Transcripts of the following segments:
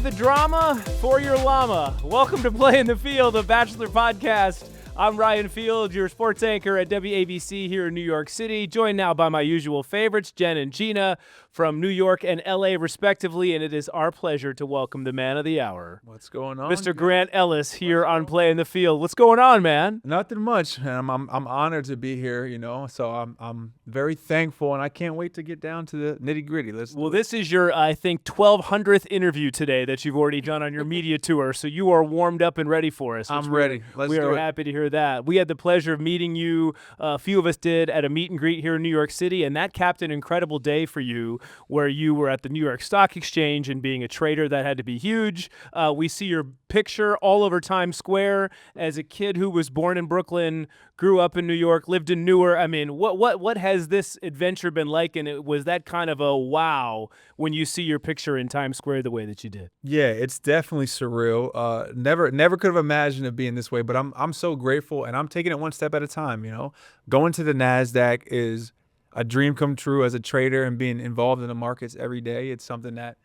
the drama for your llama. Welcome to Play in the Field, a Bachelor podcast. I'm Ryan Field, your sports anchor at WABC here in New York City, joined now by my usual favorites, Jen and Gina, from New York and LA respectively, and it is our pleasure to welcome the man of the hour. What's going on? Mr. Grant Ellis here on Play in the Field. What's going on, man? Nothing much. I'm honored to be here, so I'm very thankful, and I can't wait to get down to the nitty-gritty. Well, this is your, I think, 1,200th interview today that you've already done on your media tour, so you are warmed up and ready for us. I'm ready. We are happy to hear that. We had the pleasure of meeting you, a few of us did, at a meet and greet here in New York City, and that capped an incredible day for you where you were at the New York Stock Exchange, and being a trader, that had to be huge. We see your picture all over Times Square as a kid who was born in Brooklyn, grew up in New York, lived in Newark. I mean, what has this adventure been like, and was that kind of a wow when you see your picture in Times Square the way that you did? Yeah, it's definitely surreal. Never could have imagined it being this way, but I'm so grateful, and I'm taking it one step at a time. Going to the NASDAQ is a dream come true as a trader, and being involved in the markets every day. It's something that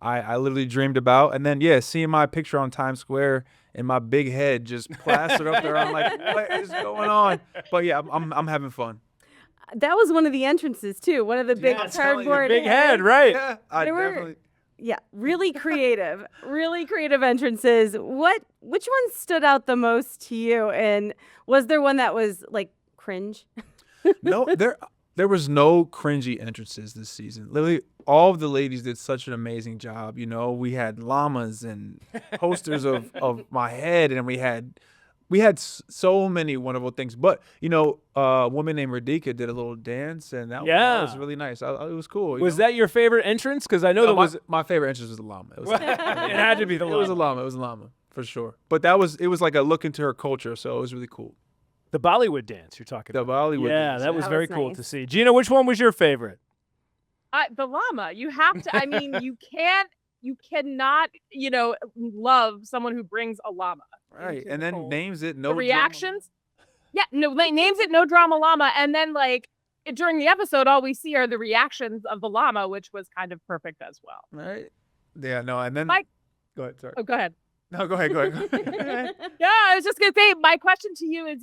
I literally dreamed about. And then, seeing my picture on Times Square and my big head just plastered up there, I'm like, what is going on? But yeah, I'm having fun. That was one of the entrances too. One of the big cardboard big head, right? Yeah, definitely. Yeah, really creative entrances. Which one stood out the most to you? And was there one that was like cringe? No, there was no cringy entrances this season. Literally, all of the ladies did such an amazing job. We had llamas and posters of my head, and we had so many wonderful things. But a woman named Radhika did a little dance, and that was really nice. It was cool. Was that your favorite entrance? Because I know my favorite entrance was the llama. It had to be the llama. It was a llama for sure. But it was like a look into her culture, so it was really cool. The Bollywood dance you're talking about. The Bollywood dance. That was very cool nice to see. Gina, which one was your favorite? The llama. You have to. I mean, you cannot, love someone who brings a llama. Right, and then names it no the reactions. Drama. Yeah, no, names it no drama llama, and then during the episode, all we see are the reactions of the llama, which was kind of perfect as well. Right. Yeah. No, and then go ahead. Sorry. Oh, go ahead. No, go ahead. Yeah, I was just gonna say, my question to you is,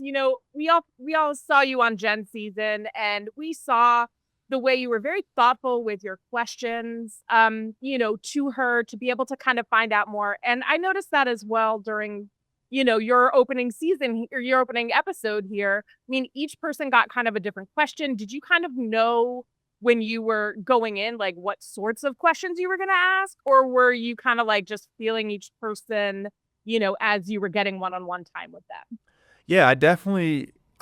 we all saw you on Jen's season, and we saw the way you were very thoughtful with your questions, to her, to be able to kind of find out more. And I noticed that as well during, your opening season or your opening episode here. I mean, each person got kind of a different question. Did you kind of know when you were going in, like what sorts of questions you were going to ask? Or were you kind of like just feeling each person, as you were getting one-on-one time with them? Yeah, I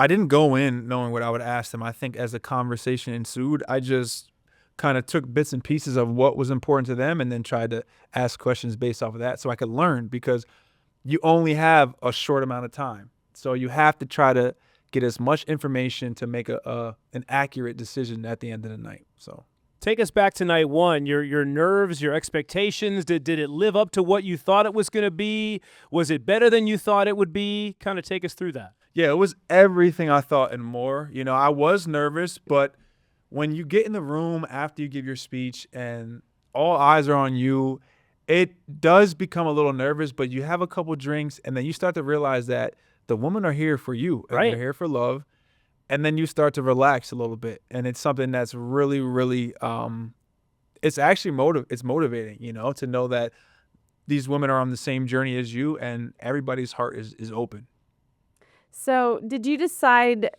didn't go in knowing what I would ask them. I think as the conversation ensued, I just kind of took bits and pieces of what was important to them and then tried to ask questions based off of that so I could learn, because you only have a short amount of time. So you have to try to get as much information to make an accurate decision at the end of the night. So take us back to night one. Your nerves, your expectations. Did it live up to what you thought it was going to be? Was it better than you thought it would be? Kind of take us through that. Yeah, it was everything I thought and more. I was nervous, but when you get in the room after you give your speech and all eyes are on you, it does become a little nervous, but you have a couple drinks and then you start to realize that the women are here for you. Right. They're here for love. And then you start to relax a little bit. And it's something that's really, really, it's actually it's motivating, to know that these women are on the same journey as you and everybody's heart is open. So did you decide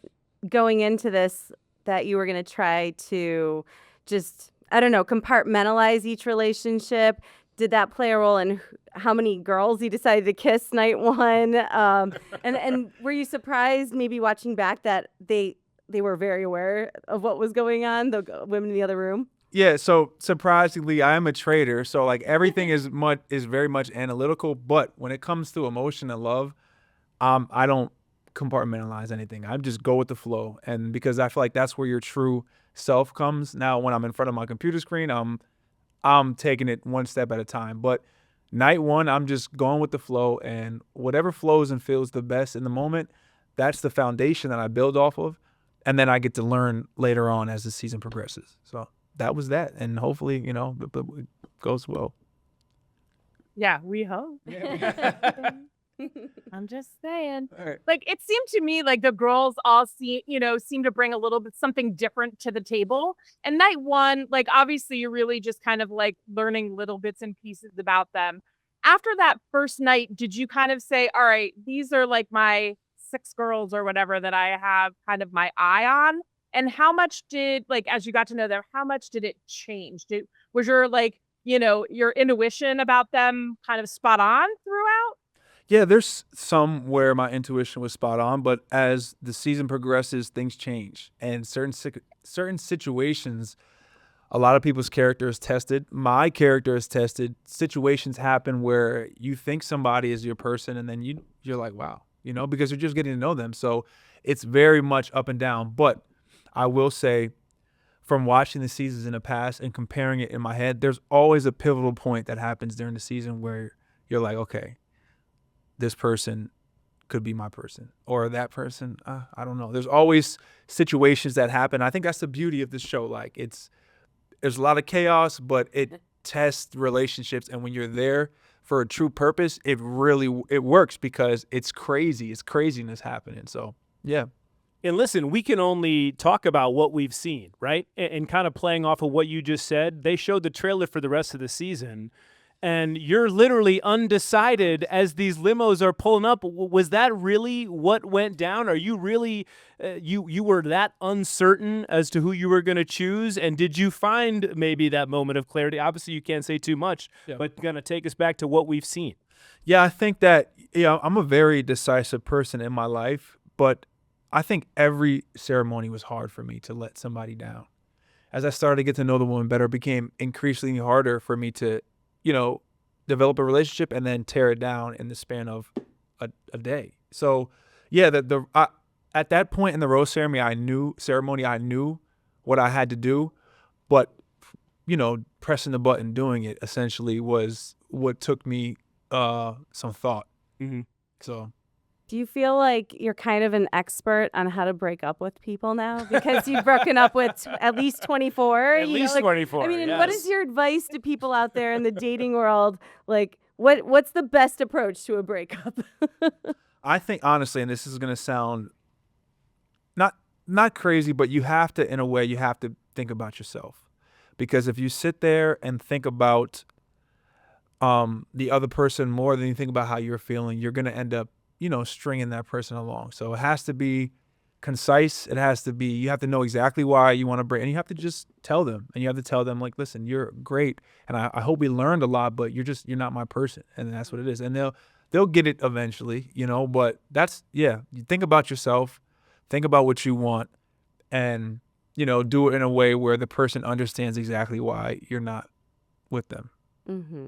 going into this that you were going to try to just, compartmentalize each relationship? Did that play a role in how many girls you decided to kiss night one? And were you surprised maybe watching back that they were very aware of what was going on, the women in the other room? Yeah, so surprisingly, I am a trader, so like everything is very much analytical, but when it comes to emotion and love, I don't compartmentalize anything. I just go with the flow, and because I feel like that's where your true self comes. Now, when I'm in front of my computer screen, I'm taking it one step at a time. But night one, I'm just going with the flow, and whatever flows and feels the best in the moment, that's the foundation that I build off of, and then I get to learn later on as the season progresses. So that was that, and hopefully, it goes well. Yeah, we hope. Yeah. I'm just saying. All right. Like, it seemed to me like the girls all seem to bring a little bit something different to the table. And night one, like, obviously you're really just kind of like learning little bits and pieces about them. After that first night, did you kind of say, all right, these are like my 6 girls or whatever that I have kind of my eye on? And how much did, like, as you got to know them, how much did it change? Was your, like, your intuition about them kind of spot on throughout? Yeah, there's some where my intuition was spot on, but as the season progresses, things change, and certain situations, a lot of people's character is tested. My character is tested. Situations happen where you think somebody is your person, and then you're like, wow, because you're just getting to know them. So it's very much up and down. But I will say, from watching the seasons in the past and comparing it in my head, there's always a pivotal point that happens during the season where you're like, okay, this person could be my person, or that person, I don't know. There's always situations that happen. I think that's the beauty of this show. Like, there's a lot of chaos, but it tests relationships, and when you're there for a true purpose, it works because it's crazy. It's craziness happening. So yeah. And listen, we can only talk about what we've seen, right? And kind of playing off of what you just said, they showed the trailer for the rest of the season, and you're literally undecided as these limos are pulling up. Was that really what went down? Are you really, you were that uncertain as to who you were going to choose? And did you find maybe that moment of clarity? Obviously, you can't say too much, but going to take us back to what we've seen. Yeah, I think that, I'm a very decisive person in my life, but I think every ceremony was hard for me to let somebody down. As I started to get to know the woman better, it became increasingly harder for me to develop a relationship and then tear it down in the span of a day. So yeah, at that point in the rose ceremony, I knew what I had to do, but pressing the button, doing it essentially was what took me some thought. Mm-hmm. So. Do you feel like you're kind of an expert on how to break up with people now? Because you've broken up with at least 24. At least 24. I mean, and yes. what is your advice to people out there in the dating world? Like, what's the best approach to a breakup? I think, honestly, and this is going to sound not crazy, but you have to think about yourself. Because if you sit there and think about the other person more than you think about how you're feeling, you're going to end up stringing that person along. So it has to be concise. It has to be, you have to know exactly why you want to break, and you have to just tell them, and you have to tell them, like, listen, you're great, and I hope we learned a lot, but you're not my person, and that's what it is. And they'll get it eventually, but you think about yourself, think about what you want, and do it in a way where the person understands exactly why you're not with them. Mm-hmm.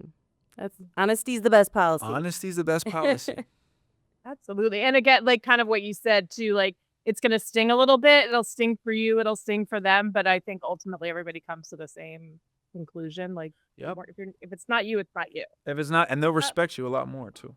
Honesty's the best policy. Honesty's the best policy. Absolutely. And again, like kind of what you said too, like it's going to sting a little bit. It'll sting for you. It'll sting for them. But I think ultimately everybody comes to the same conclusion. Like, Yep. if it's not you, it's not you. If it's not, and they'll respect you a lot more too.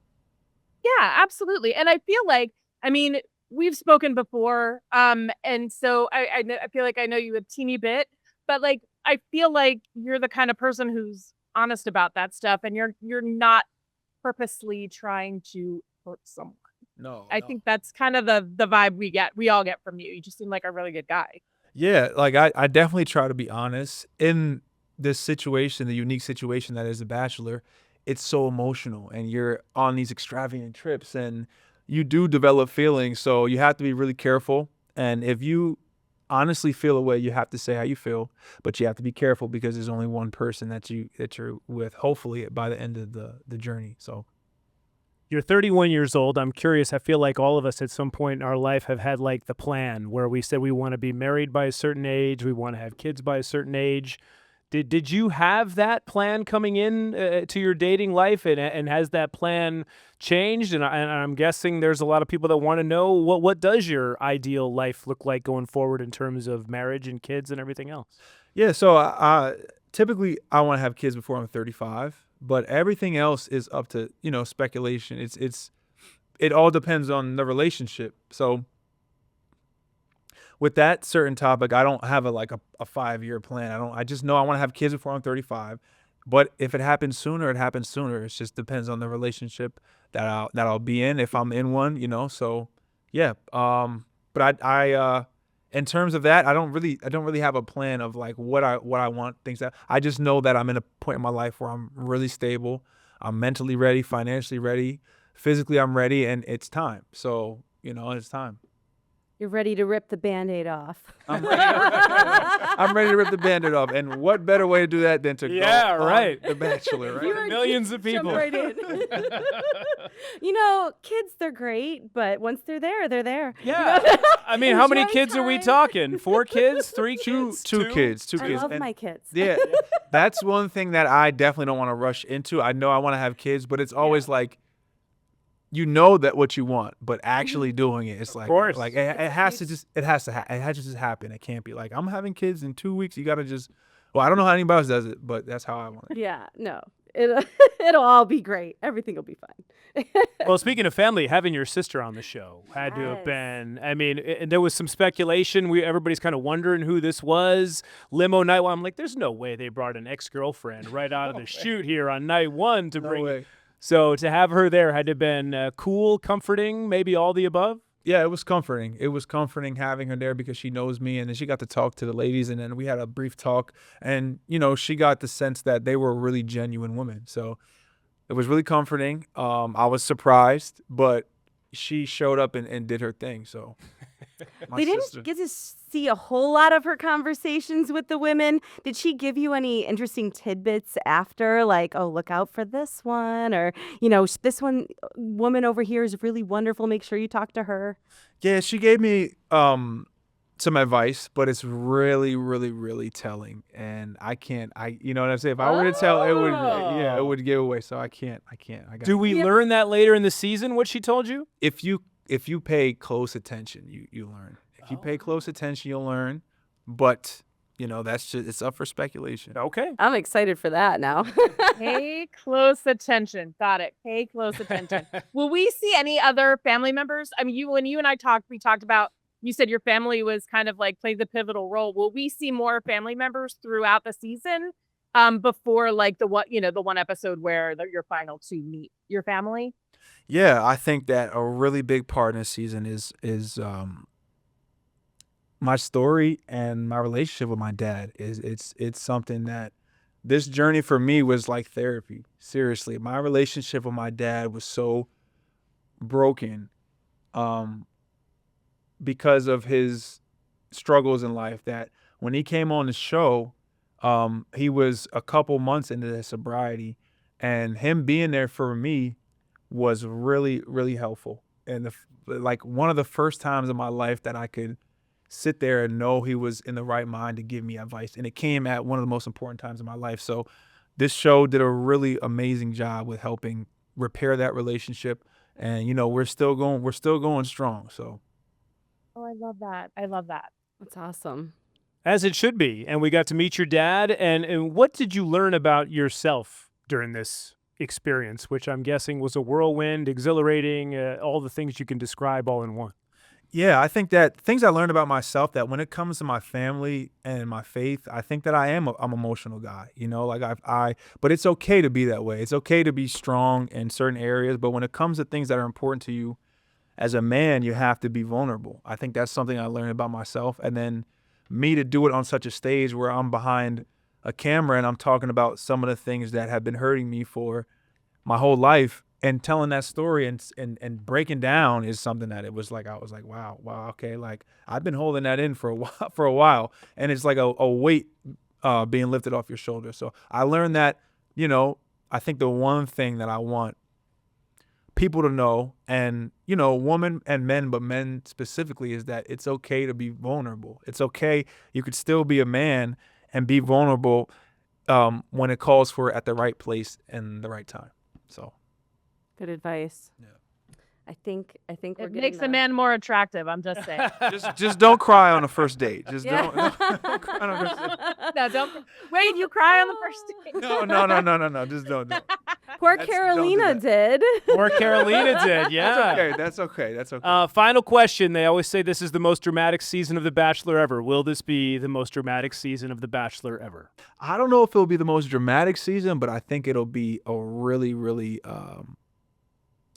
Yeah, absolutely. And I feel like, I mean, we've spoken before. And so I feel like I know you a teeny bit, but like, I feel like you're the kind of person who's honest about that stuff. And you're not purposely trying to hurt someone. No. I think that's kind of the vibe we all get from you. You just seem like a really good guy. Yeah, like I definitely try to be honest. In this situation, the unique situation that is The Bachelor, it's so emotional, and you're on these extravagant trips, and you do develop feelings, so you have to be really careful. And if you honestly feel a way, you have to say how you feel, but you have to be careful because there's only one person that you're with, hopefully, by the end of the journey. So. You're 31 years old. I'm curious. I feel like all of us at some point in our life have had like the plan where we said we want to be married by a certain age. We want to have kids by a certain age. Did you have that plan coming in to your dating life, and has that plan changed? And I'm guessing there's a lot of people that want to know what does your ideal life look like going forward in terms of marriage and kids and everything else? Yeah, so typically I want to have kids before I'm 35. But everything else is up to, speculation. It all depends on the relationship. So with that certain topic, I don't have a 5-year plan. I just know I want to have kids before I'm 35. But if it happens sooner, it happens sooner. It just depends on the relationship that I'll be in, if I'm in one, So yeah. But in terms of that, I don't really have a plan of like what I want things that. I just know that I'm in a point in my life where I'm really stable. I'm mentally ready, financially ready, physically I'm ready, and it's time. So, it's time. You're ready to rip the Band-Aid off. I'm ready to rip the Band-Aid off. And what better way to do that than to go on The Bachelor, right? You were Millions of jump people. right in. Kids, they're great, but once they're there, they're there. Yeah. I mean, how many Enjoy kids are we time. talking? 4 kids? 3 kids? Two kids. I love And my kids. yeah, that's one thing that I definitely don't want to rush into. I know I want to have kids, but it's always like, that what you want, but actually doing it, like, course. like it has to just happen. It can't be like, I'm having kids in 2 weeks. You got to just, I don't know how anybody else does it, but that's how I want it. Yeah, no. It'll all be great. Everything will be fine. Well, speaking of family, having your sister on the show had to have Yes. been. I mean, and there was some speculation. Everybody's kind of wondering who this was. Limo night one. I'm like, there's no way they brought an ex-girlfriend right out of the chute here on night 1 to No bring. way. So to have her there had to have been cool, comforting, maybe all the above. Yeah, it was comforting. It was comforting having her there because she knows me, and then she got to talk to the ladies, and then we had a brief talk, and she got the sense that they were really genuine women. So it was really comforting. I was surprised, but she showed up and did her thing. So They didn't get to see a whole lot of her conversations with the women. Did she give you any interesting tidbits after, like, oh, look out for this one, or this woman over here is really wonderful, make sure you talk to her? Yeah, she gave me some advice, but it's really, really, really telling, and you know what I'm saying? If I were to tell, it would give away. So I can't. Do we learn that later in the season? What she told you? If you pay close attention, you learn. If you pay close attention, you'll learn. But that's just, it's up for speculation. Okay. I'm excited for that now. Pay close attention. Got it. Pay close attention. Will we see any other family members? I mean, when you and I talked, we talked about, you said your family was kind of like played the pivotal role. Will we see more family members throughout the season before like the one episode where your final 2 meet your family? Yeah, I think that a really big part in this season is my story and my relationship with my dad. It's something that this journey for me was like therapy. Seriously, my relationship with my dad was so broken because of his struggles in life that when he came on the show, he was a couple months into his sobriety, and him being there for me was really, really helpful. And like one of the first times in my life that I could sit there and know he was in the right mind to give me advice. And it came at one of the most important times in my life. So this show did a really amazing job with helping repair that relationship. And, we're still going strong. So. Oh, I love that. I love that. That's awesome. As it should be. And we got to meet your dad. And what did you learn about yourself during this experience, which I'm guessing was a whirlwind, exhilarating, all the things you can describe all in one? Yeah, I think that things I learned about myself, that when it comes to my family and my faith, I think that I'm an emotional guy, but it's okay to be that way. It's okay to be strong in certain areas, but when it comes to things that are important to you as a man, you have to be vulnerable. I think that's something I learned about myself. And then me to do it on such a stage where I'm behind a camera and I'm talking about some of the things that have been hurting me for my whole life, and telling that story and breaking down is something that it was like, I was like, wow, okay, like I've been holding that in for a while, and it's like a weight being lifted off your shoulders. So I learned that, I think the one thing that I want people to know, and women and men, but men specifically, is that it's okay to be vulnerable. It's okay. You could still be a man and be vulnerable when it calls for it at the right place and the right time. So. Good advice. Yeah. I think we're It getting makes the a man more attractive. I'm just saying. Just don't cry on the first date. Just Yeah. don't cry on the first date. No, don't. Wait, you cry on the first date? No. Just don't. Poor Don't do Karolina that. did. Or Karolina did, yeah. Okay, that's okay. That's okay. Final question. They always say this is the most dramatic season of The Bachelor ever. Will this be the most dramatic season of The Bachelor ever? I don't know if it'll be the most dramatic season, but I think it'll be a really, really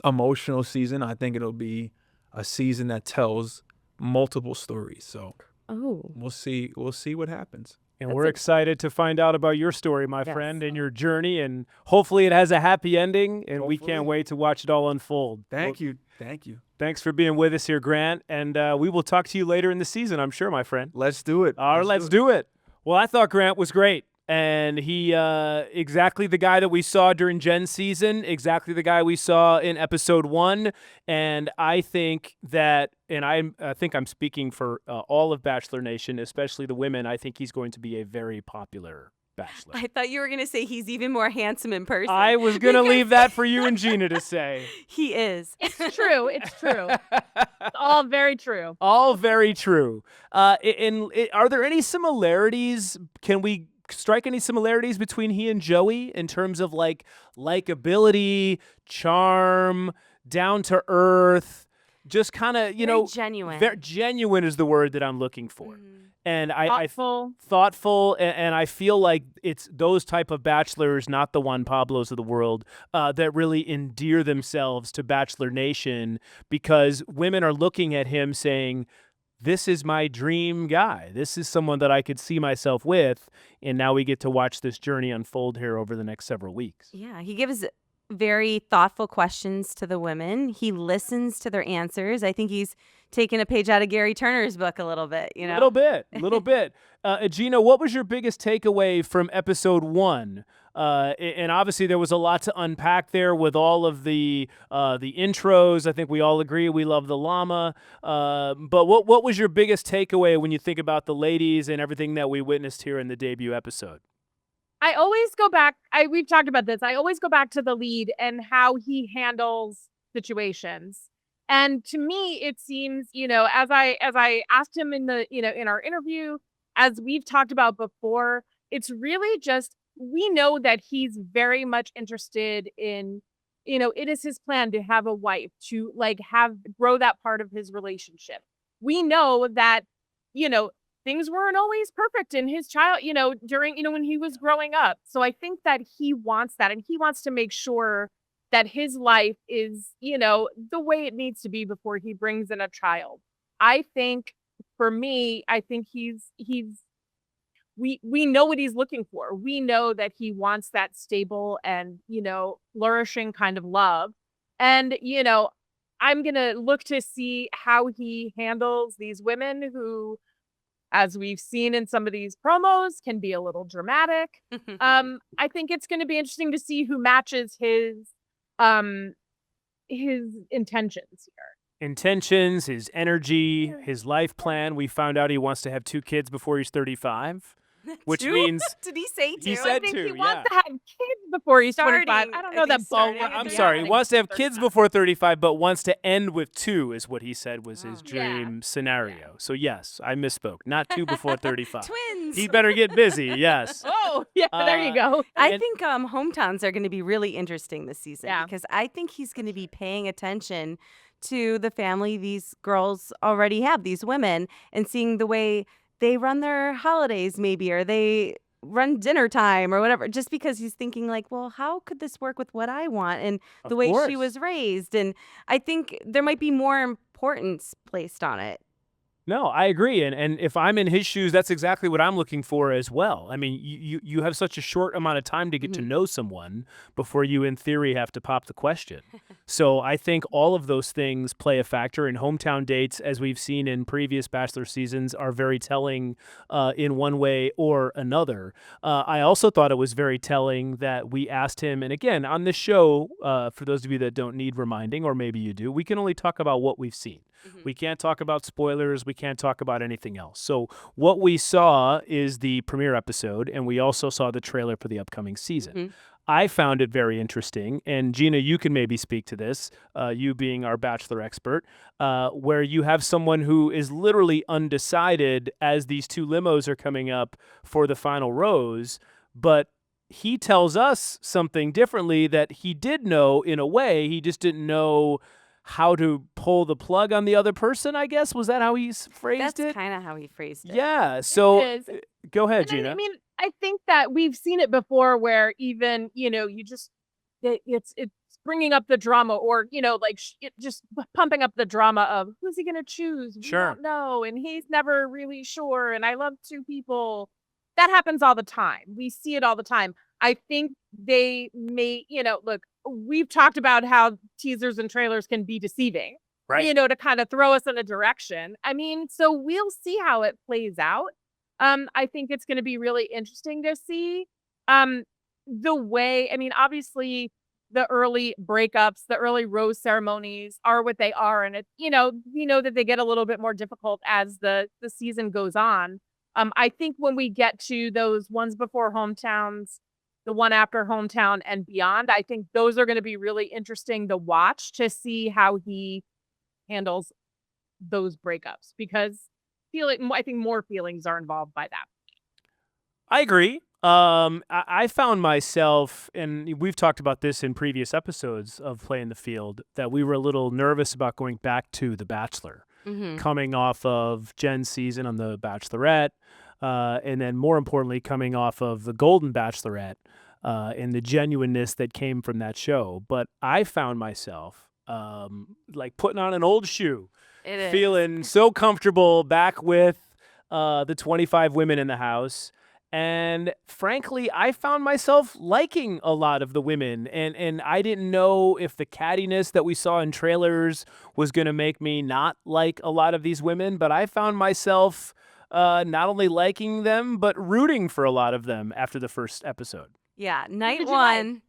emotional season. I think it'll be a season that tells multiple stories. So Oh. we'll see. We'll see what happens. And That's we're a- excited to find out about your story, my Yes. friend, and your journey. And hopefully it has a happy ending, and we can't Hopefully. wait to watch it all unfold. Thank you. Thank you. Thanks for being with us here, Grant. And we will talk to you later in the season, I'm sure, my friend. Let's do it. All right, let's do it. Well, I thought Grant was great. And he, exactly the guy that we saw during Jen's season, exactly the guy we saw in episode 1. And I think that, and I think I'm speaking for all of Bachelor Nation, especially the women, I think he's going to be a very popular Bachelor. I thought you were going to say he's even more handsome in person. I was going to leave that for you and Gina to say. He is. It's true. It's true. It's all very true. All very true. Are there any similarities? Can we strike any similarities between he and Joey in terms of like likability, charm, down to earth, just kind of, Very genuine. Very genuine is the word that I'm looking for. Mhm. And Thoughtful. and I feel like it's those type of bachelors, not the Juan Pablos of the world, that really endear themselves to Bachelor Nation, because women are looking at him saying, this is my dream guy. This is someone that I could see myself with. And now we get to watch this journey unfold here over the next several weeks. Yeah, he gives very thoughtful questions to the women. He listens to their answers. I think he's taken a page out of Gary Turner's book a little bit, you know? A little bit. Gina, what was your biggest takeaway from episode 1? And obviously there was a lot to unpack there with all of the intros. I think we all agree we love the Llama. But what was your biggest takeaway when you think about the ladies and everything that we witnessed here in the debut episode? I always go back. We've talked about this. I always go back to the lead and how he handles situations. And to me, it seems, as I asked him in in our interview, as we've talked about before, it's really just, we know that he's very much interested in, it is his plan to have a wife, to grow that part of his relationship. We know that, things weren't always perfect in his during, when he was growing up. So I think that he wants that, and he wants to make sure that his life is, the way it needs to be before he brings in a child. I think, for me, I think we know what he's looking for. We know that he wants that stable and, flourishing kind of love. And, I'm going to look to see how he handles these women who, as we've seen in some of these promos, can be a little dramatic. I think it's going to be interesting to see who matches his intentions here. Intentions, his energy, his life plan. We found out he wants to have 2 kids before he's 35. Which Two? means Did he say 2? he said I think 2, he wants yeah. to have kids before he's 25. Starting, I don't I know think that starting boat. at I'm the sorry. He beginning. wants to have kids before 35, but wants to end with 2 is what he said was his Oh. dream scenario. So yes, I misspoke. Not 2 before 35. Twins. He better get busy. Yes. Oh, yeah, there you go. I And- think hometowns are going to be really interesting this season, Yeah. because I think he's going to be paying attention to the family these girls already have, these women, and seeing the way they run their holidays maybe, or they run dinner time or whatever, just because he's thinking like, well, how could this work with what I want and the Of way course. she was raised? And I think there might be more importance placed on it. No, I agree. And if I'm in his shoes, that's exactly what I'm looking for as well. I mean, you have such a short amount of time to get to know someone before you, in theory, have to pop the question. So I think all of those things play a factor. And hometown dates, as we've seen in previous Bachelor seasons, are very telling in one way or another. I also thought it was very telling that we asked him, and again, on this show, for those of you that don't need reminding, or maybe you do, we can only talk about what we've seen. We can't talk about spoilers. We can't talk about anything else. So what we saw is the premiere episode, and we also saw the trailer for the upcoming season. I found it very interesting, and Gina, you can maybe speak to this, you being our Bachelor expert, where you have someone who is literally undecided as these 2 limos are coming up for the final rose, but he tells us something differently that he did know in a way. He just didn't know how to pull the plug on the other person, I guess. Was that how he phrased That's it? kind of how he phrased it. Yeah. So is. go ahead, And Gina. I mean, I think that we've seen it before where even, you just, it's bringing up the drama or, like just pumping up the drama of who's he going to choose? We Sure. don't know. And he's never really sure. And I love two people. That happens all the time. We see it all the time. I think they may, look, we've talked about how teasers and trailers can be deceiving, Right. to kind of throw us in a direction. I mean, so we'll see how it plays out. I think it's going to be really interesting to see the way, I mean, obviously the early breakups, the early rose ceremonies are what they are. And it, we know that they get a little bit more difficult as the season goes on. I think when we get to those ones before hometowns, the one after hometown and beyond, I think those are going to be really interesting to watch to see how he handles those breakups because I think more feelings are involved by that. I agree. I found myself, and we've talked about this in previous episodes of Playing the Field, that we were a little nervous about going back to The Bachelor. Coming off of Jen's season on The Bachelorette, and then more importantly, coming off of The Golden Bachelorette and the genuineness that came from that show. But I found myself like putting on an old shoe, feeling so comfortable back with the 25 women in the house. And frankly, I found myself liking a lot of the women, and I didn't know if the cattiness that we saw in trailers was going to make me not like a lot of these women, but I found myself not only liking them, but rooting for a lot of them after the first episode. Yeah, night did you one. like?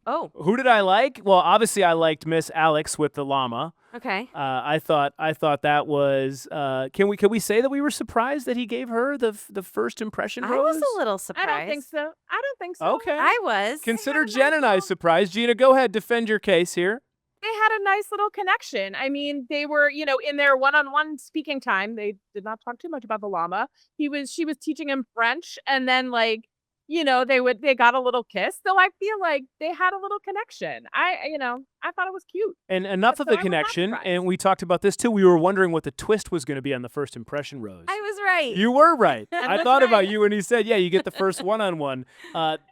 Oh, Who did I like? Well, obviously I liked Miss Alex with the llama. okay. I thought that was. Can we say that we were surprised that he gave her the first impression I rose? was a little surprised. I don't think so. I don't think so. Okay. I was. Consider had a Jen nice and I little- surprised. Gina, go ahead, defend your case here. They had a nice little connection. I mean, they were, in their one-on-one speaking time. They did not talk too much about the llama. She was teaching him French, and then they got a little kiss. So I feel like they had a little connection. I thought it was cute. And enough of So the I was not connection, surprised. and we talked about this too. We were wondering what the twist was going to be on the first impression rose. I was right. You were right. I was thought about right. you when he said, yeah, you get the first one-on-one.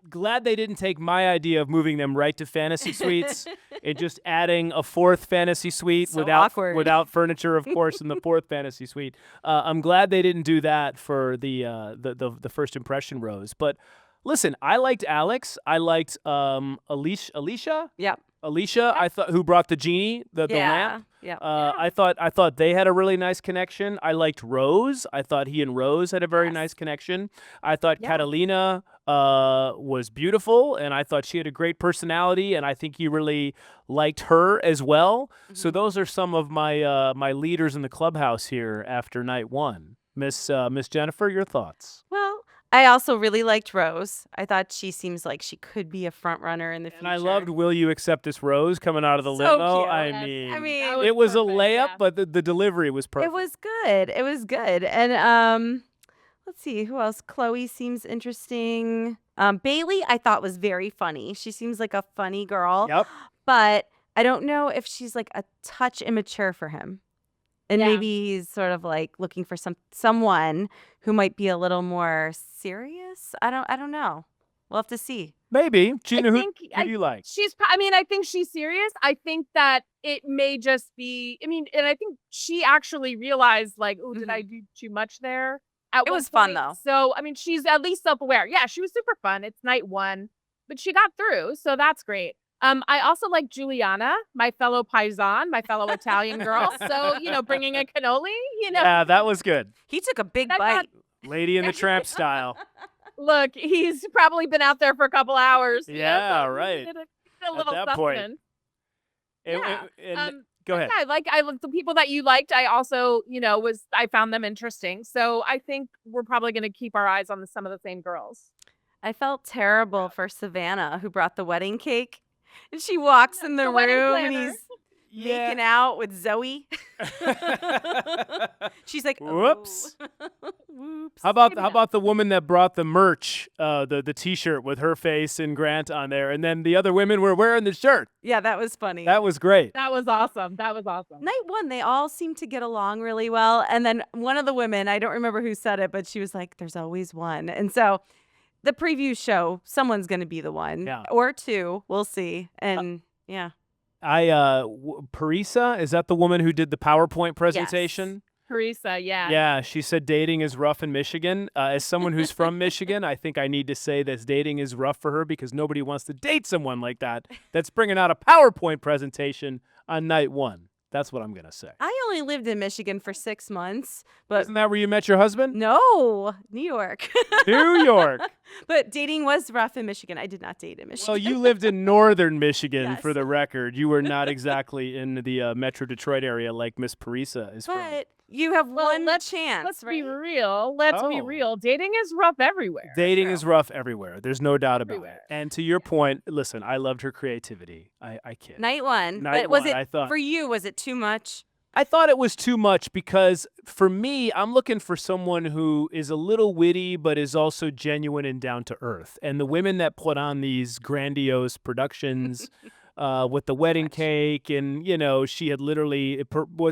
Glad they didn't take my idea of moving them right to fantasy suites and just adding a fourth fantasy suite So without awkward. without furniture, of course, in the fourth fantasy suite. I'm glad they didn't do that for the first impression rose. But listen, I liked Alex. I liked Alicia. Yep. Alicia, I thought, who brought the genie, the lamp. Yeah. I thought they had a really nice connection. I liked Rose. I thought he and Rose had a very nice connection. I thought Yeah. Karolina was beautiful, and I thought she had a great personality, and I think he really liked her as well. So those are some of my my leaders in the clubhouse here after night one. Miss Jennifer, your thoughts? Well, I also really liked Rose. I thought she seems like she could be a front runner in the future. And I loved "Will You Accept This Rose" coming out of the So limo. cute. I Yes. mean, I mean, That it was a perfect, layup, yeah. but the delivery was perfect. It was good. It was good. And let's see who else. Chloe seems interesting. Bailey, I thought was very funny. She seems like a funny girl. Yep. But I don't know if she's like a touch immature for him. And Yeah. maybe he's sort of like looking for someone who might be a little more serious. I don't know. We'll have to see. Maybe. Gina, who think- do you like? I think she's serious. I think that it may just be, and I think she actually realized like, oh, did I do too much there? At It one was fun, point? though. So, she's at least self-aware. Yeah, she was super fun. It's night one, but she got through. So that's great. I also like Juliana, my fellow paisan, my fellow Italian girl. So, bringing a cannoli, Yeah, that was good. He took a big I bite. Lady in the Tramp style. Look, he's probably been out there for a couple hours. Yeah, so he right. needed a At little that point. something. And go ahead. Yeah, I like the people that you liked. I also, I found them interesting. So I think we're probably going to keep our eyes on some of the same girls. I felt terrible for Savannah, who brought the wedding cake. And she walks in the The wedding room and planner. he's making out with Zoe. She's like, Whoops. "Oh." Whoops. How about the woman that brought the merch, the T-shirt with her face and Grant on there, and then the other women were wearing the shirt. Yeah, that was funny. That was great. That was awesome. That was awesome. Night one, they all seemed to get along really well. And then one of the women, I don't remember who said it, but she was like, there's always one. And so the preview show, someone's going to be the one. Yeah. Or two. We'll see. And yeah. Parisa, is that the woman who did the PowerPoint presentation? Teresa, yeah. Yeah, she said dating is rough in Michigan. As someone who's from Michigan, I think I need to say that dating is rough for her because nobody wants to date someone like that that's bringing out a PowerPoint presentation on night one. That's what I'm going to say. I only lived in Michigan for 6 months, but Isn't that where you met your husband? no, New York. New York. But dating was rough in Michigan. I did not date in Michigan. Well, you lived in northern Michigan, Yes. for the record. You were not exactly in the Metro Detroit area like Miss Parisa is from. But you have Well, one let's chance, be right? real. Let's be Oh. real. Dating is rough everywhere. Dating is rough everywhere. There's no doubt about Everywhere. it. And to your point, listen, I loved her creativity. I kid. Night one. Night but was one, it I thought. for you? Was it too much? I thought it was too much because for me, I'm looking for someone who is a little witty but is also genuine and down to earth. And the women that put on these grandiose productions with the wedding cake, and she had literally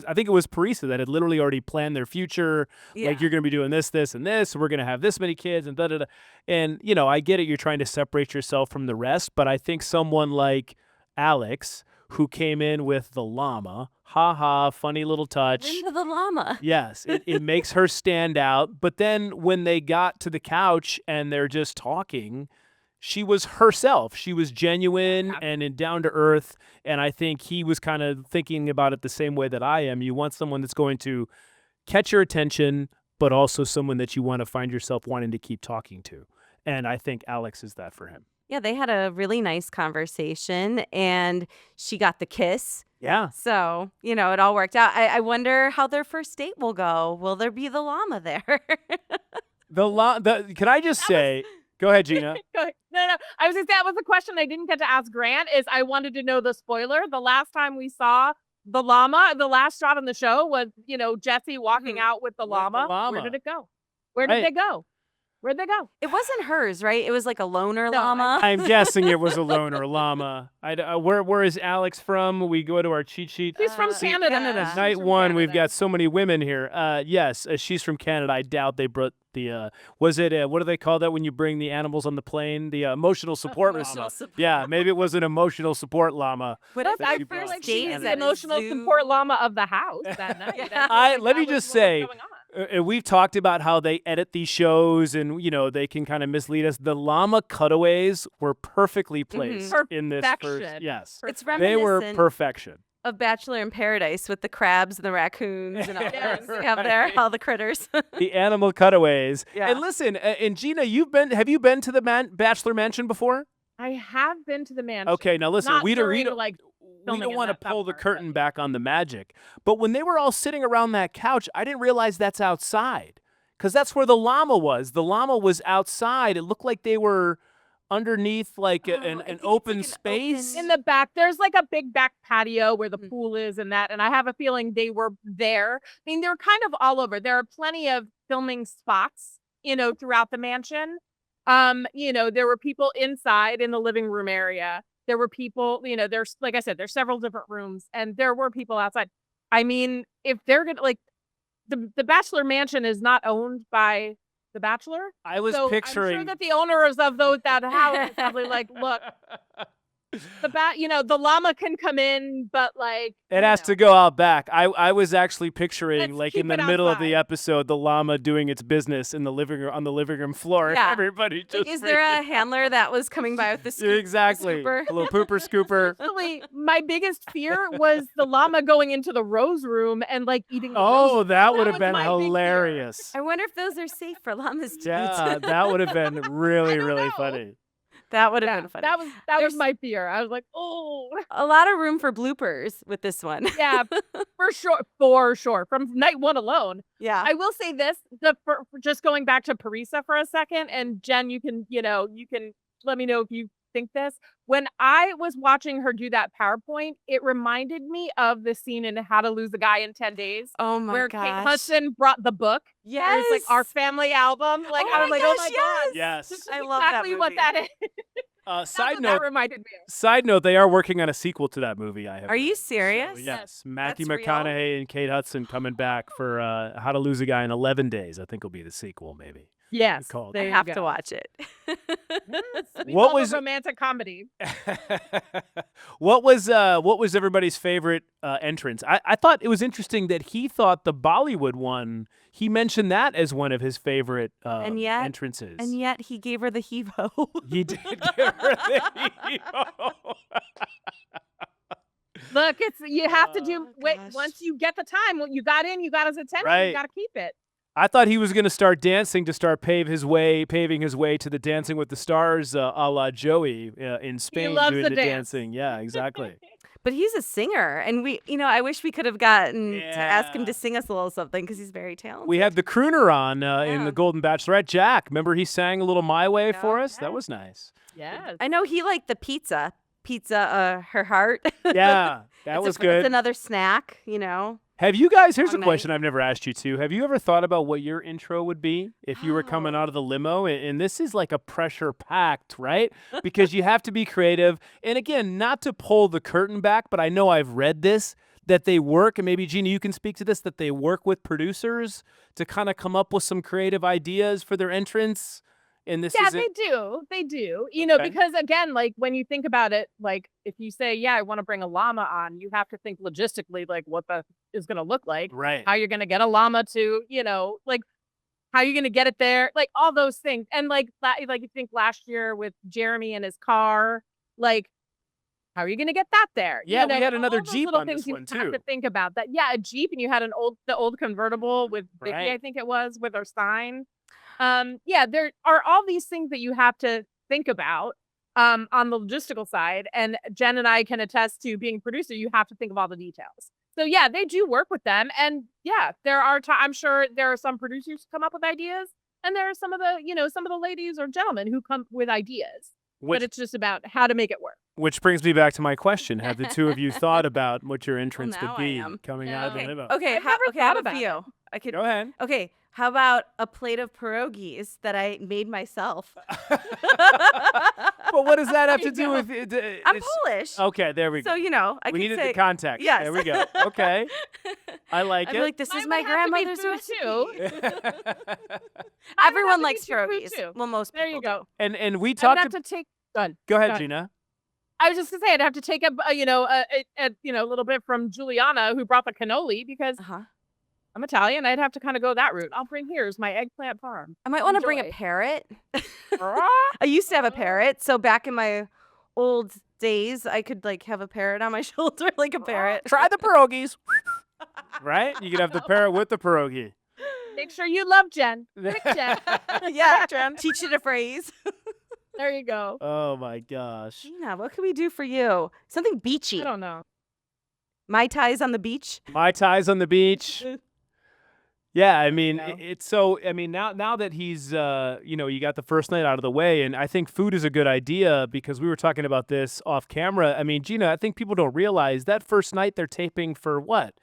I think it was Parisa that had literally already planned their future. Yeah. Like, you're going to be doing this, this, and this. We're going to have this many kids, and da da da. And I get it. You're trying to separate yourself from the rest, but I think someone like Alex, who came in with the llama, funny little touch. Into the llama. Yes, it makes her stand out. But then when they got to the couch and they're just talking, she was herself. She was genuine and down to earth. And I think he was kind of thinking about it the same way that I am. You want someone that's going to catch your attention, but also someone that you want to find yourself wanting to keep talking to. And I think Alex is that for him. Yeah, they had a really nice conversation, and she got the kiss. Yeah. So, it all worked out. I wonder how their first date will go. Will there be the llama there? Can I just say, go ahead, Gina. Go ahead. No. I was going to say, that was the question I didn't get to ask Grant, is I wanted to know the spoiler. The last time we saw the llama, the last shot on the show was, Jesse walking out with the llama. llama. Where did it go? Where did they go? Where'd they go? It wasn't hers, right? It was like a loner No, llama. I'm guessing it was a loner llama. Where is Alex from? We go to our cheat sheet. She's from Canada. Canada. She's Night from one, we've Canada. got so many women here. Yes, she's from Canada. I doubt they brought the, was it, what do they call that when you bring the animals on the plane? The emotional support Emotional llama. support. Yeah, maybe it was an emotional support llama. What that if she I brought. feel first like date she's is the at a emotional zoo? support llama of the house that night. Yeah. I feel like let that me was just what was say, going on. We've talked about how they edit these shows and, they can kind of mislead us. The llama cutaways were perfectly placed in this first. Perfection. Yes. It's They were reminiscent perfection. of Bachelor in Paradise with the crabs and the raccoons and all Yes. they have there, all the critters. The animal cutaways. Yeah. And listen, and Gina, have you been to the Bachelor Mansion before? I have been to the mansion. Okay, now listen, Not we don't during, like, we filming don't in want to that pull the part, curtain but- back on the magic. But when they were all sitting around that couch, I didn't realize that's outside. Because that's where the llama was. The llama was outside. It looked like they were underneath like Oh, I an think it's open like an space. open- In the back, there's like a big back patio where the Mhm. pool is and that. And I have a feeling they were there. I mean, they're kind of all over. There are plenty of filming spots, throughout the mansion. There were people inside in the living room area. There were people, there's, like I said, there's several different rooms and there were people outside. I mean, if they're going to the Bachelor Mansion is not owned by the Bachelor. I was So picturing. I'm sure that the owners of that house is probably like, look, the llama can come in, but like It has to go out back. I was actually picturing, Let's like, keep in the it middle of the outside. episode, the llama doing its business in the living room on the living room floor. And Yeah. everybody Like, just is there a handler that was coming by with the scoop? exactly scooper? a little pooper scooper. Actually, my biggest fear was the llama going into the rose room and like eating the Oh, rose. that would That have was been my big fear. hilarious. I wonder if those are safe for llamas to eat. Yeah, that would have been really, don't really know. funny. That would have Yeah, been funny. that was There's- my fear. I was like, oh a lot of room for bloopers with this one. yeah, for sure. From night one alone. Yeah. I will say this: for just going back to Parisa for a second, and Jen, you can let me know if you think this. When I was watching her do that PowerPoint, it reminded me of the scene in How to Lose a Guy in 10 Days. Oh my where gosh. Kate Hudson brought the book. Yes. It's like our family album. Like, Oh I was my like, oh gosh, my God. Yes. This is I love that exactly what movie. that is. Side That's what note. that reminded me of. Side note: they are working on a sequel to that movie. I have. Are you heard. serious? So, yes, Matthew That's real? McConaughey and Kate Hudson coming back for How to Lose a Guy in 11 Days. I think will be the sequel, maybe. Yes. Called. I There you have go. to watch it. We What love was- a romantic comedy? What was everybody's favorite entrance? I thought it was interesting that he thought the Bollywood one. He mentioned that as one of his favorite And yet- entrances. And yet he gave her the hevo. he did give her the hero. Look, it's you have to do. Oh, Wait, gosh. once you get the time, what you got in, you got his attention. Right. You got to keep it. I thought he was going to start dancing to start paving his way to the Dancing with the Stars, a la Joey in Spain, loves doing the the dance. dancing. Yeah, exactly. But he's a singer, and I wish we could have gotten to ask him Yeah. to sing us a little something because he's very talented. We had the crooner on in Yeah. the Golden Bachelorette, Jack. Remember he sang a little My Way for us? That Yeah. was nice. Yes. I know he liked the pizza, her heart. Yeah, that was It's good. another snack, Have you guys, here's a Long night. question I've never asked you two. Have you ever thought about what your intro would be if you were coming Oh. out of the limo? And this is like a pressure packed, right? Because you have to be creative. And again, not to pull the curtain back, but I know I've read this, that they work, and maybe Gina, you can speak to this, that they work with producers to kind of come up with some creative ideas for their entrance. And this Yeah, isn't. they do. They do. Okay. Because again, like when you think about it, like if you say, yeah, I want to bring a llama on, you have to think logistically, like what the is going to look like, Right. how you're going to get a llama to, like how you're going to get it there, like all those things. And like you think last year with Jeremy and his car, like how are you going to get that there? Yeah, we had all another those Jeep little on things this you one, have too. to think about that. Yeah, a Jeep, and you had the old convertible with Vicky, Right. I think it was, with her sign. Yeah, there are all these things that you have to think about on the logistical side. And Jen and I can attest to being a producer, you have to think of all the details. So yeah, they do work with them. And yeah, there are I'm sure there are some producers who come up with ideas, and there are some of the ladies or gentlemen who come with ideas. Which, But it's just about how to make it work. which brings me back to my question. Have the two of you thought about what your entrance now would I be am. coming out of the Okay. limo? Okay, I've never I thought have a about few. I could. Go ahead. Okay, how about a plate of pierogies that I made myself? But what does that have to There do you with it? I'm It's- Polish, Okay, there we go. so I we could needed say the context. yes. There we go. Okay. I like I'd be it. like, this Mine is my would have to be grandmother's food, recipe. too. Everyone to be likes food, pierogies. too. Well, most There people you go. and we I would talked. have to take. Done. Go ahead, Go ahead. Gina. I was just gonna say I'd have to take a little bit from Juliana who brought the cannoli because Uh-huh. I'm Italian. I'd have to kind of go that route. I'll bring here's my eggplant parm. I might want to bring a Enjoy. parrot. I used to have a parrot, so back in my old days, I could have a parrot on my shoulder, like a parrot. Try the pierogies. Right? You could have the parrot with the pierogi. Make sure you love Jen. Pick Jen. Yeah, Jen. teach it a phrase. There you go. Oh my gosh. Gina, what can we do for you? Something beachy. I don't know. Mai Tais on the beach. Mai Tais on the beach. Yeah, I mean, No. it's so. I mean, now that he's, you got the first night out of the way, and I think food is a good idea because we were talking about this off camera. I mean, Gina, I think people don't realize that first night they're taping for what,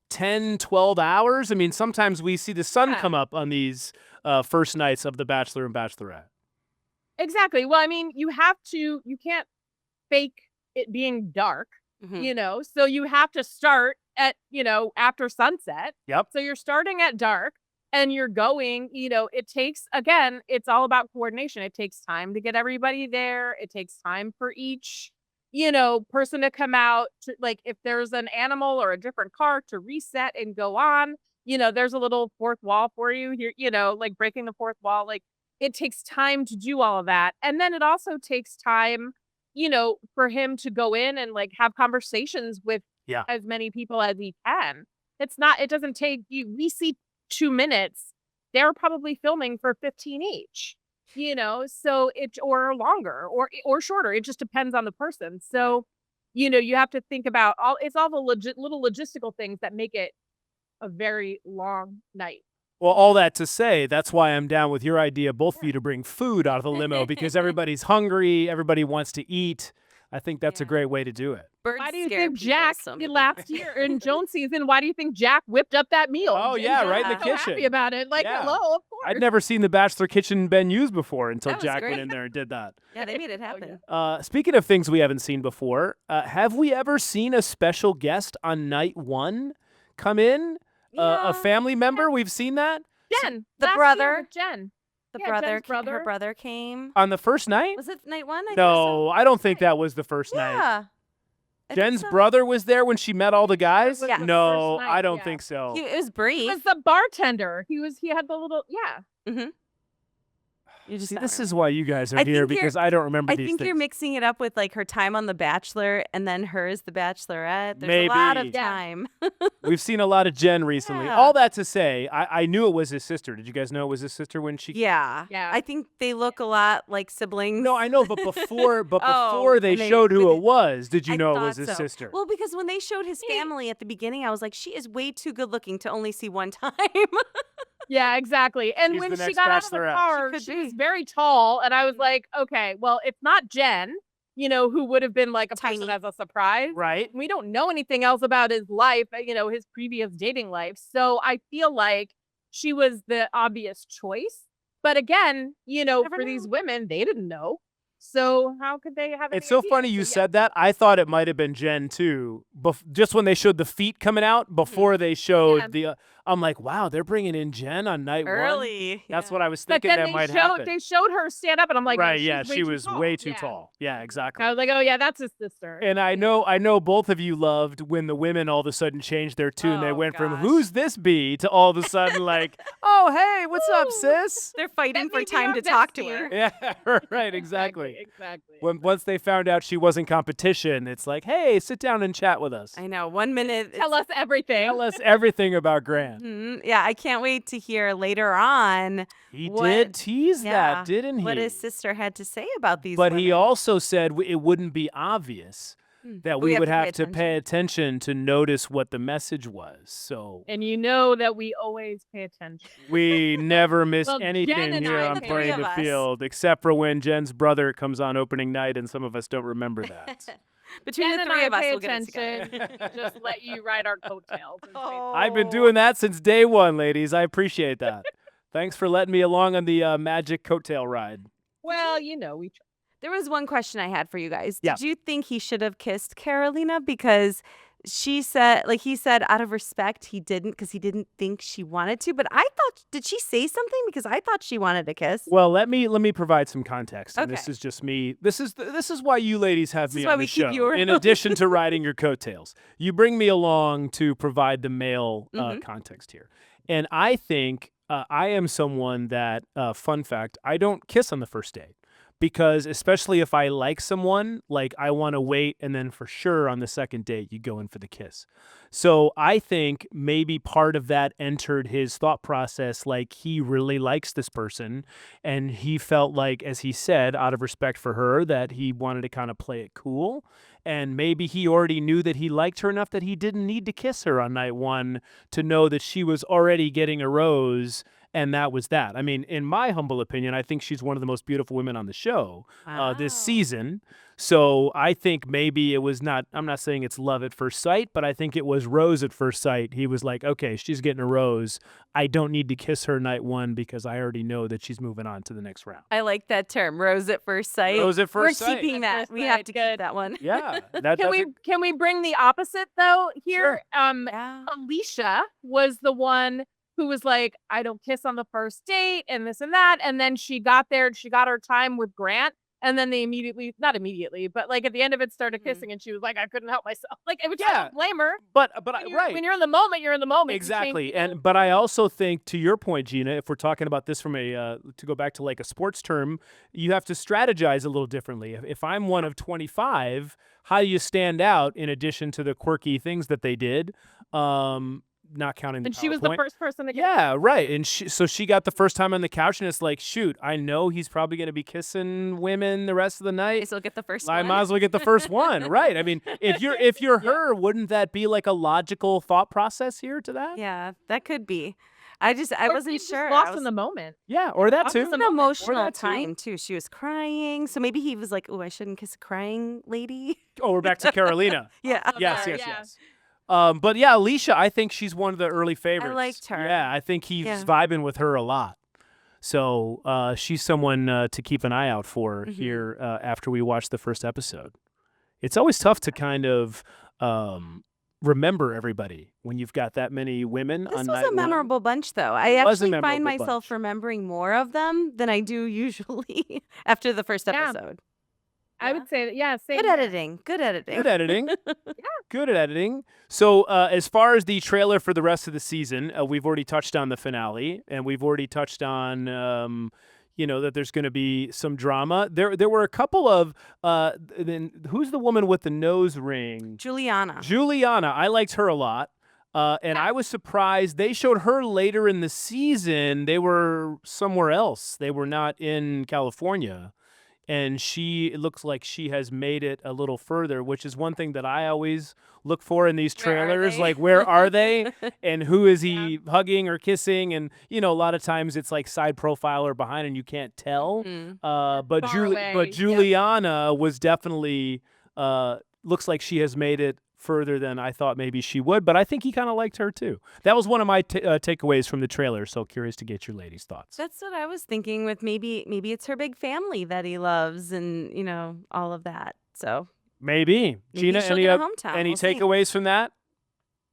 10, 12 hours? I mean, sometimes we see the sun Yeah. come up on these first nights of The Bachelor and Bachelorette. Exactly. Well, I mean, you can't fake it being dark, Mhm. so you have to start at, after sunset. Yep. So you're starting at dark and you're going, it takes, again, it's all about coordination. It takes time to get everybody there. It takes time for each, person to come out to, like, if there's an animal or a different car to reset and go on, there's a little fourth wall for you here, like breaking the fourth wall. Like it takes time to do all of that. And then it also takes time, for him to go in and like have conversations with Yeah. as many people as he can. It doesn't take you. We see 2 minutes. They're probably filming for 15 each, so or longer or shorter. It just depends on the person. So, you have to think about all the little logistical things that make it a very long night. Well, all that to say, that's why I'm down with your idea, both of you, to bring food out of the limo because everybody's hungry, everybody wants to eat. I think that's a great way to do it. Birds Why do you scare think people Jack so did many last year in Jones season? Why do you think Jack whipped up that meal? Oh, And yeah, Jones right in the was so kitchen. happy about it. Like, Yeah. hello, of course. I'd never seen the Bachelor kitchen been used before until That was Jack went great. in there and did that. Yeah, they made it happen. Speaking of things we haven't seen before, have we ever seen a special guest on night one come in? A family member? We've seen that? Jen, The last year brother. with Jen. The Yeah, brother, Jen's brother. her brother came. On the first night? Was it night one? I think No, I don't think that was the first so. night. Yeah. I think Jen's so. brother was there when she met all the guys? Yeah. No, First night, I don't yeah. think so. It was He brief. was the bartender. He had the little, You just See, not this remember. is why you guys are I here, think you're- because I don't remember I these think things. you're mixing it up with like her time on The Bachelor and then hers The Bachelorette. There's a lot of Maybe. Yeah. time. We've seen a lot of Jen recently. Yeah. All that to say, I knew it was his sister. Did you guys know it was his sister when she... Yeah. Yeah. I think they look a lot like siblings. No, I know, but before Oh, before they and they- showed who but it was, did you I know it thought was his so. sister? Well, because when they showed his family at the beginning, I was like, she is way too good looking to only see one time. Yeah, exactly. And She's when the she next got out of the Bachelorette. car, She she could was be. very tall. And I was like, okay, well, it's not Jen, who would have been like a person Tiny. as a surprise. Right? We don't know anything else about his life, his previous dating life. So I feel like she was the obvious choice. But again, Never for these know. women, they didn't know. So how could they have? It's any so idea? funny you So, yeah. said that. I thought it might have been Jen too. Just when they showed the feet coming out before they showed Yeah. the, I'm like, wow, they're bringing in Jen on night one. Early. That's yeah. what I was But thinking then that they might showed happen. they showed her stand up, and I'm like, Right? she's Yeah, way she too was tall. way too Yeah. tall. Yeah, exactly. I was like, oh yeah, that's his sister. And I know both of you loved when the women all of a sudden changed their tune. They Oh, went from gosh. "Who's this bee?" to all of a sudden like, "Oh, hey, what's up, Woo. sis?" They're fighting Let for me be time your to talk to bestie. her. Yeah, right, exactly. Exactly. Once they found out she wasn't competition, it's like, "Hey, sit down and chat with us. I know. 1 minute. Tell us everything. Tell us everything about Grant." Yeah, I can't wait to hear later on He what- did tease yeah, that, didn't he? what his sister had to say about these But women. he also said it wouldn't be obvious that we would have to pay pay attention to notice what the message was. So And you know that we always pay attention. we never miss Well, Jen anything and here I on pay Playing attention. the The three of us. Field, except for when Jen's brother comes on opening night, and some of us don't remember that. Between Jen the and three I of us, pay we'll get it attention. together. Just let you ride our coattails. and say Oh. I've been doing that since day one, ladies. I appreciate that. Thanks for letting me along on the magic coattail ride. Well, we try. There was one question I had for you guys. Yeah. Did you think he should have kissed Karolina? Because he said out of respect he didn't because he didn't think she wanted to. But I thought, did she say something? Because I thought she wanted to kiss. Well, let me provide some context. And this Okay. is just me. This is why you ladies have This me is why on we the keep show. you In around. addition to riding your coattails, you bring me along to provide the male context here. And I think I am someone that, fun fact, I don't kiss on the first date. Because especially if I like someone, like I want to wait, and then for sure on the second date you go in for the kiss. So I think maybe part of that entered his thought process, like he really likes this person, and he felt like, as he said, out of respect for her, that he wanted to kind of play it cool. And maybe he already knew that he liked her enough that he didn't need to kiss her on night one to know that she was already getting a rose. And that was that. I mean, in my humble opinion, I think she's one of the most beautiful women on the show this Wow. season. So I think maybe it was not, I'm not saying it's love at first sight, but I think it was rose at first sight. He was like, okay, she's getting a rose. I don't need to kiss her night one because I already know that she's moving on to the next round. I like that term, rose at first sight. Rose at first We're sight. keeping At that. first We have sight, to good. keep that one. Yeah. Can we bring the opposite though here? Yeah. Alicia was the one who was like, I don't kiss on the first date and this and that. And then she got there and she got her time with Grant. And then they not immediately, but like at the end of it started kissing and she was like, I couldn't help myself. Like, which I don't blame her. But When when you're in the moment, you're in the moment. You change Exactly. people. But I also think, to your point, Gina, if we're talking about this from a to go back to like a sports term, you have to strategize a little differently. If I'm one of 25, how do you stand out in addition to the quirky things that they did? Not counting the And she was the PowerPoint. first person to get Yeah, right. And so she got the first time on the couch, and it's like, shoot, I know he's probably going to be kissing women the rest of the May night. as well get the first I one. might as well get the first one, right? I mean, if you're her, wouldn't that be like a logical thought process here to that? Yeah, that could be. I Or wasn't she's just sure. lost in the moment. Yeah, or that Lost too. in the an moment. emotional that too. time too. She was crying, so maybe he was like, "Oh, I shouldn't kiss a crying lady." Oh, we're back to Karolina. Yeah, Yes, there, yes, yeah. yes. But yeah, Alicia, I think she's one of the early favorites. liked her. Yeah, I think he's Yeah. vibing with her a lot. So she's someone to keep an eye out for Mm-hmm. here after we watch the first episode. It's always tough to kind of remember everybody when you've got that many women This on was night a one. memorable bunch, though. I It was a actually find memorable myself bunch. remembering more of them than I do usually after the first Yeah. episode. I would say that, yeah, same Good here. editing. Good editing. Good editing. Good at editing. So as far as the trailer for the rest of the season, we've already touched on the finale, and we've already touched on, that there's going to be some drama. There were a couple of, who's the woman with the nose ring? Juliana. Juliana. I liked her a lot. And I was surprised they showed her later in the season. They were somewhere else. They were not in California. And it looks like she has made it a little further, which is one thing that I always look for in these Where are trailers. they? Like, where are they? And who is he hugging or kissing? And, a lot of times it's like side profile or behind and you can't tell. Mm. But Far away, but yep. Juliana was definitely, looks like she has made it further than I thought maybe she would. But I think he kind of liked her too. That was one of my takeaways from the trailer. So curious to get your ladies' thoughts. That's what I was thinking with maybe it's her big family that he loves and, all of that. So Maybe. maybe Gina, she'll any get a hometown. any We'll see. takeaways from that?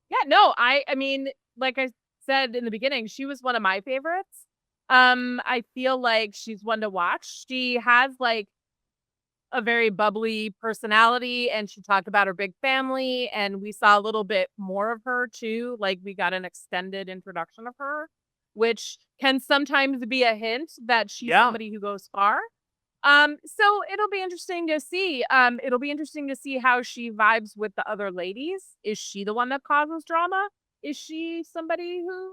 Yeah, no, I mean, like I said in the beginning, she was one of my favorites. I feel like she's one to watch. She has like a very bubbly personality, and she talked about her big family, and we saw a little bit more of her too. Like we got an extended introduction of her, which can sometimes be a hint that she's Yeah. somebody who goes far. So it'll be interesting to see. It'll be interesting to see how she vibes with the other ladies. Is she the one that causes drama? Is she somebody who,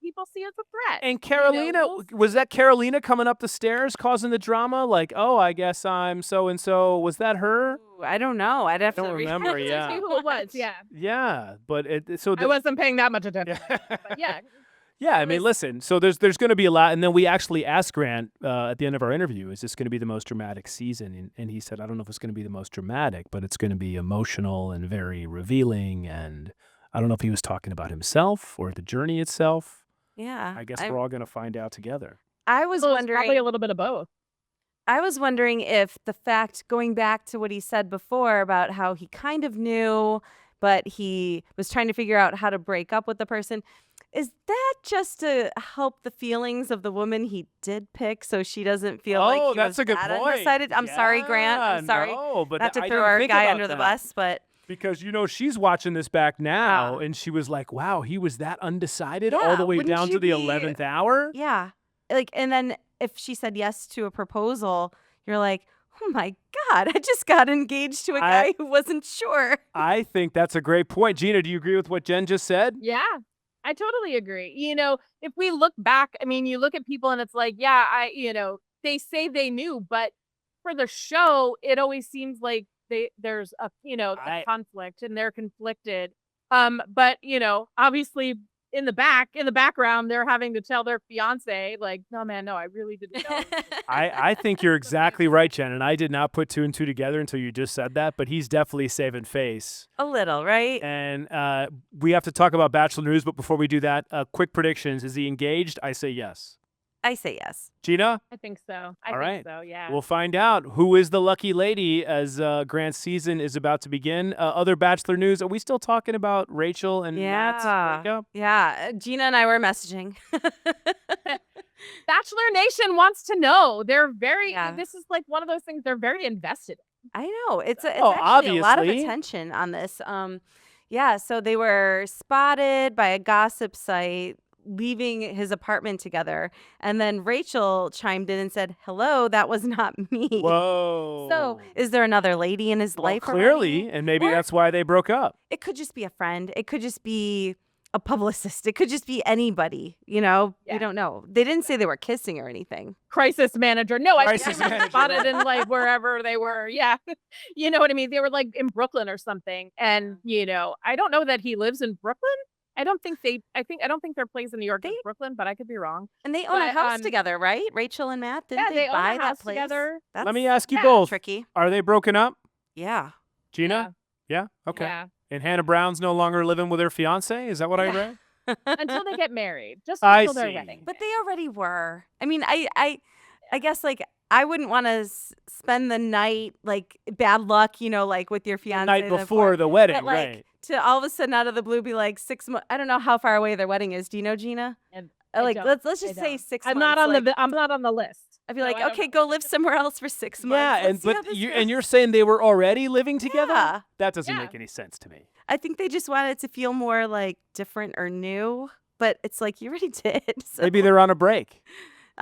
people see as a threat? And You know, Karolina, we'll was that Karolina coming up the stairs causing the drama? Like, oh, I guess I'm so-and-so. Was that her? Ooh, I don't know. I'd have Don't to remember, see yeah. who it was. Yeah. Yeah, but I wasn't paying that much attention. Yeah. But yeah. Yeah, I It mean, was- listen, so there's going to be a lot. And then we actually asked Grant at the end of our interview, is this going to be the most dramatic season? And he said, I don't know if it's going to be the most dramatic, but it's going to be emotional and very revealing. And I don't know if he was talking about himself or the journey itself. Yeah. I guess we're all going to find out together. I was Well, it's probably wondering. a little bit of both. I was wondering if the fact, going back to what he said before about how he kind of knew, but he was trying to figure out how to break up with the person, is that just to help the feelings of the woman he did pick so she doesn't feel like Oh, he that's was a good that point. undecided? I'm sorry, Grant. I'm Yeah, sorry. no, but Not to I throw didn't our think guy about under the that. bus, but Because, she's watching this back now, Yeah. and she was like, wow, he was that undecided all Yeah, the way wouldn't down you to the be- 11th hour? yeah. And then if she said yes to a proposal, you're like, oh my God, I just got engaged to a guy who wasn't sure. I think that's a great point. Gina, do you agree with what Jen just said? Yeah, I totally agree. If we look back, I mean, you look at people and it's like, yeah, they say they knew, but for the show, it always seems like there's a conflict and they're conflicted. But obviously in the background, they're having to tell their fiance, like, no, man, no, I really didn't know. I think you're exactly right, Jen, and I did not put two and two together until you just said that, but he's definitely saving face. A little, right? And we have to talk about Bachelor News, but before we do that, quick predictions. Is he engaged? I say yes. I say yes. Gina? I think so. I All think right. so, yeah. We'll find out who is the lucky lady as Grant's season is about to begin. Other Bachelor News, are we still talking about Rachel and Matt's breakup? Yeah. Gina and I were messaging. Bachelor Nation wants to know. They're very, Yeah. this is like one of those things they're very invested in. I know. It's actually a lot of obviously. attention on this. Yeah, so they were spotted by a gossip site leaving his apartment together. And then Rachel chimed in and said, hello, that was not me. Whoa. So is there another lady in his Well, life clearly, already? and maybe Or that's why they broke up. it could just be a friend. It could just be a publicist. It could just be anybody, We Yeah. don't know. They didn't say they were kissing or anything. Crisis manager. No, I Crisis think they were manager. spotted in like wherever they were. Yeah. You know what I mean? They were like in Brooklyn or something. And, I don't know that he lives in Brooklyn. I don't think their place in New York is Brooklyn, but I could be wrong. And they own a But, house together, right? Rachel and Matt, didn't Yeah, they own a buy house that place together. Let me ask you That's both. tricky. Are they broken up? Yeah. Gina? Yeah? Okay. Yeah. And Hannah Brown's no longer living with her fiance? Is that what I read? Until they get married, just I until their see. wedding. But they already were. I mean, I guess like I wouldn't want to spend the night like bad luck, like with your fiance Night before the wedding, but, like, right? to all of a sudden out of the blue be like 6 months. I don't know how far away their wedding is. Do you know, Gina? And Like I don't. let's I just say don't. 6 I'm months. not on like, I'm not on the list. I'd be so like, I don't okay, know. go live somewhere else for 6 months. Yeah, Let's see how this goes. you're saying they were already living together? Yeah. That doesn't Yeah. make any sense to me. I think they just wanted it to feel more like different or new, but it's like you already did. So. Maybe they're on a break.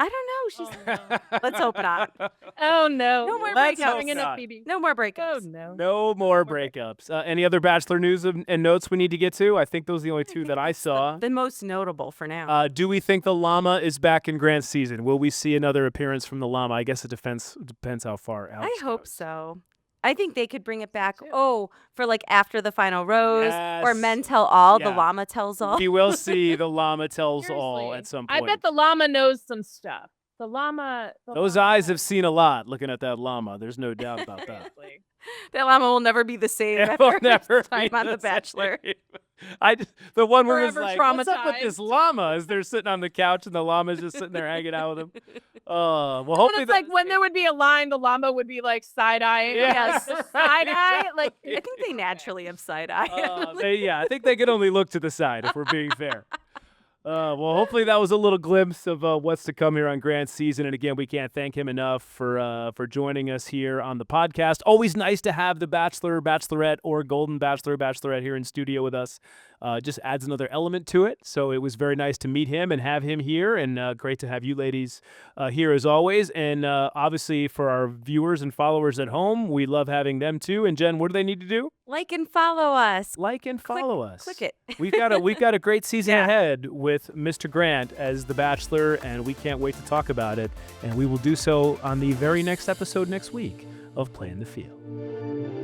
I don't know. Oh, no. Let's hope not. Oh no. No more Let's breakups. hope Bringing up not. Phoebe. No more breakups. Oh no. No more breakups. Any other Bachelor news and notes we need to get to? I think those are the only two that I saw. The most notable for now. Do we think the Llama is back in Grant's season? Will we see another appearance from the Llama? I guess it depends how far out. I hope so. I think they could bring it back. Oh, for like after the final rose, or Yes. men tell all, Yeah. the Llama tells all. We will see the Llama tells all Seriously. at some I point. bet the llama knows some stuff. The llama. Those eyes have seen a lot looking at that llama. There's no doubt about that. Seriously. That Llama will never be the same It after will his never time be on The the Bachelor. same. The one where it's Forever like, what's up with this traumatized. llama? As they're sitting on the couch and the llama's just sitting there hanging out with him. Well, And hopefully it's like when there would be a line, the llama would be like side eyeing. Yes. Yes. Side eye. Like I think they naturally have side eye. I think they can only look to the side if we're being fair. Well, hopefully that was a little glimpse of what's to come here on Grant's season. And again, we can't thank him enough for joining us here on the podcast. Always nice to have the Bachelor, Bachelorette, or Golden Bachelor, Bachelorette here in studio with us. Just adds another element to it. So it was very nice to meet him and have him here, and great to have you ladies here as always. And obviously for our viewers and followers at home, we love having them too. And Jen, what do they need to do? Like and follow us. Like and follow us. Click it. We've got a great season Yeah. ahead with Mr. Grant as the Bachelor, and we can't wait to talk about it. And we will do so on the very next episode next week of Playing the Field.